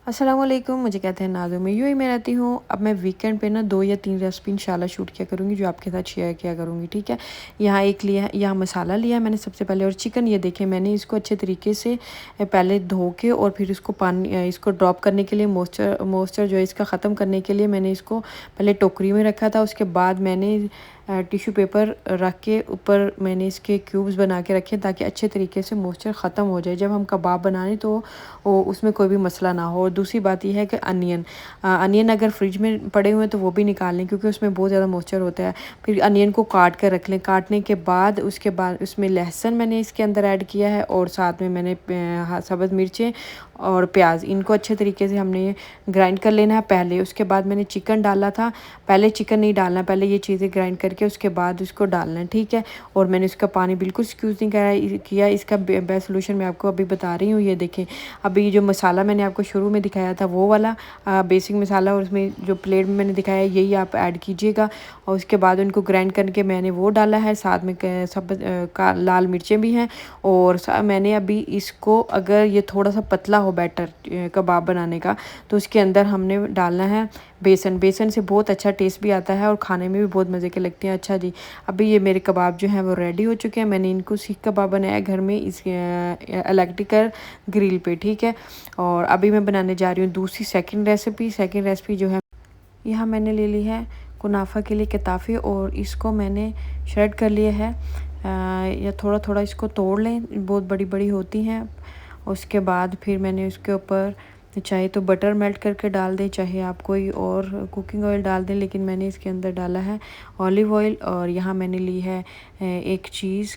अस्सलाम वालेकुम। मुझे कहते हैं नाज़ो, मैं यूएई में रहती हूँ। अब मैं वीकेंड पे ना 2 या 3 रेसिपी इंशाल्लाह शूट किया करूँगी जो आपके साथ शेयर किया करूँगी, ठीक है। यहाँ एक लिया है, यहाँ मसाला लिया है मैंने सबसे पहले, और चिकन ये देखें मैंने इसको अच्छे तरीके से पहले धो के और फिर इसको पानी इसको ड्रॉप करने के लिए मॉइस्चर जो है इसका ख़त्म करने के लिए मैंने इसको पहले टोकरी में रखा था। उसके बाद मैंने टिश्यू पेपर रख के ऊपर मैंने इसके क्यूब्स बना के रखे ताकि अच्छे तरीके से मॉइस्चर ख़त्म हो जाए जब हम कबाब बनाएं तो उसमें कोई भी मसला ना हो। और दूसरी बात यह है कि अनियन अगर फ्रिज में पड़े हुए हैं तो वो भी निकाल लें क्योंकि उसमें बहुत ज़्यादा मॉइस्चर होता है। फिर अनियन को काट कर रख लें। काटने के बाद उसके बाद उसमें लहसुन मैंने इसके अंदर ऐड किया है और साथ में मैंने सब्ज़ मिर्चें और प्याज, इनको अच्छे तरीके से हमने ग्राइंड कर लेना है पहले। उसके बाद मैंने चिकन डाला था, पहले चिकन नहीं डालना, पहले ये चीज़ें ग्राइंड करके उसके बाद उसको डालना है, ठीक है। और मैंने उसका पानी बिल्कुल स्क्यूज़ नहीं किया। इसका बेस्ट सोल्यूशन मैं आपको अभी बता रही हूँ। ये देखें, अभी जो मसाला मैंने आपको शुरू में दिखाया था वो वाला बेसिक मसाला, और उसमें जो प्लेट में मैंने दिखाया यही आप ऐड कीजिएगा। और उसके बाद उनको ग्राइंड करके मैंने वो डाला है, साथ में सब लाल मिर्चें भी हैं। और मैंने अभी इसको, अगर ये थोड़ा सा पतला हो बैटर कबाब बनाने का, तो उसके अंदर हमने डालना है बेसन। बेसन से बहुत अच्छा टेस्ट भी आता है और खाने में भी बहुत मज़े के लगते हैं। अच्छा जी, अभी ये मेरे कबाब जो हैं वो रेडी हो चुके हैं। मैंने इनको सीख कबाब बनाया घर में इस इलेक्ट्रिकल ग्रिल पे, ठीक है। और अभी मैं बनाने जा रही हूँ दूसरी सेकंड रेसिपी जो है, यहाँ मैंने ले ली है कुनाफा के लिए कताफ़ी, और इसको मैंने श्रेड कर लिया है। या थोड़ा थोड़ा इसको तोड़ लें, बहुत बड़ी बड़ी होती हैं। उसके बाद फिर मैंने उसके ऊपर चाहे तो बटर मेल्ट करके डाल दें, चाहे आप कोई और कुकिंग ऑयल डाल दें, लेकिन मैंने इसके अंदर डाला है ऑलिव ऑयल। और यहाँ मैंने ली है एक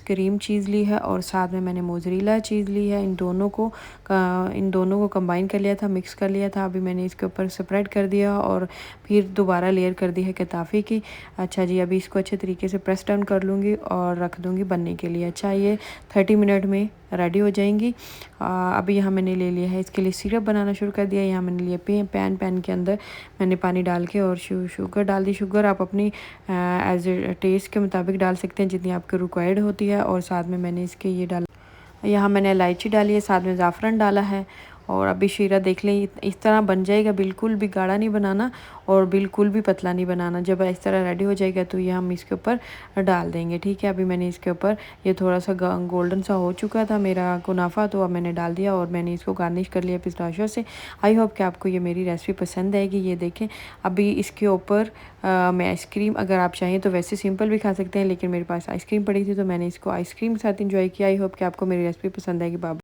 क्रीम चीज़ ली है, और साथ में मैंने मोज़रेला चीज़ ली है। इन दोनों को कंबाइन कर लिया था, मिक्स कर लिया था। अभी मैंने इसके ऊपर स्प्रेड कर दिया और फिर दोबारा लेयर कर दी है कताफ़ी की। अच्छा जी, अभी इसको अच्छे तरीके से प्रेस डाउन कर लूँगी और रख दूँगी बनने के लिए। अच्छा, ये 30 मिनट में रेडी हो जाएंगी। अभी यहाँ मैंने ले लिया है इसके लिए सिरप बनाना शुरू कर दिया। यहाँ मैंने लिया पैन के अंदर मैंने पानी डाल के और शुगर डाल दी। शुगर आप अपनी एज टेस्ट के मुताबिक डाल सकते हैं जितनी आपको रिक्वायर्ड होती है। और साथ में मैंने इसके ये डाला, यहाँ मैंने इलायची डाली है, साथ में ज़ाफ़रान डाला है। और अभी शीरा देख लें, इस तरह बन जाएगा। बिल्कुल भी गाढ़ा नहीं बनाना और बिल्कुल भी पतला नहीं बनाना। जब इस तरह रेडी हो जाएगा तो ये हम इसके ऊपर डाल देंगे, ठीक है। अभी मैंने इसके ऊपर, ये थोड़ा सा गोल्डन सा हो चुका था मेरा कुनाफा, तो अब मैंने डाल दिया और मैंने इसको गार्निश कर लिया पिस्ताशियो से। आई होप कि आपको ये मेरी रेसिपी पसंद आएगी। ये देखें, अभी इसके ऊपर मैं आइसक्रीम, अगर आप चाहें तो वैसे सिंपल भी खा सकते हैं, लेकिन मेरे पास आइसक्रीम पड़ी थी तो मैंने इसको आइसक्रीम के साथ इंजॉय किया। आई होप कि आपको मेरी रेसिपी पसंद आएगी। बाबा।